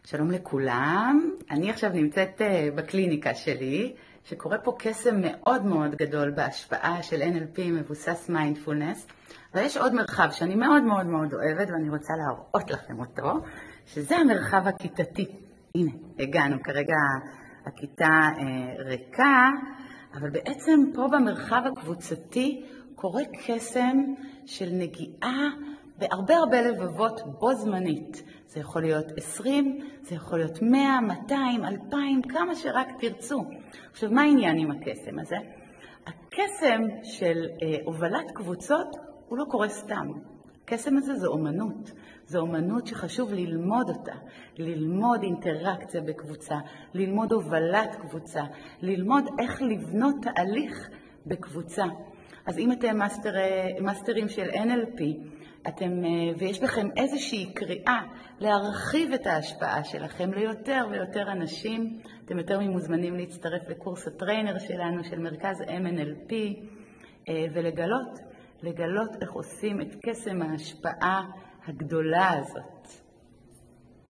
שלום לכולם, אני עכשיו נמצאת בקליניקה שלי, שקורה פה קסם מאוד מאוד גדול בהשפעה של NLP מבוסס מיינדפולנס, ויש עוד מרחב שאני מאוד מאוד מאוד אוהבת ואני רוצה להראות לכם אותו, שזה המרחב הכיתתי. הנה, הגענו, כרגע הכיתה ריקה, אבל בעצם פה במרחב הקבוצתי קורה קסם של נגיעה בהרבה לבבות בו זמנית. זה יכול להיות 20, זה יכול להיות 100, 200, 2,000, כמה שרק תרצו. עכשיו, מה העניין עם הקסם הזה? הקסם של הובלת קבוצות הוא לא קורה סתם. הקסם הזה זו אומנות. זו אומנות שחשוב ללמוד אותה, ללמוד אינטראקציה בקבוצה, ללמוד הובלת קבוצה, ללמוד איך לבנות תהליך בקבוצה. אז אם אתם מאסטרים של NLP, ויש לכם איזושהי קריאה להרחיב את ההשפעה שלכם ליותר ויותר אנשים, אתם יותר ממוזמנים להצטרף לקורס הטריינר שלנו של מרכז MNLP ולגלות איך עושים את קסם ההשפעה הגדולה הזאת.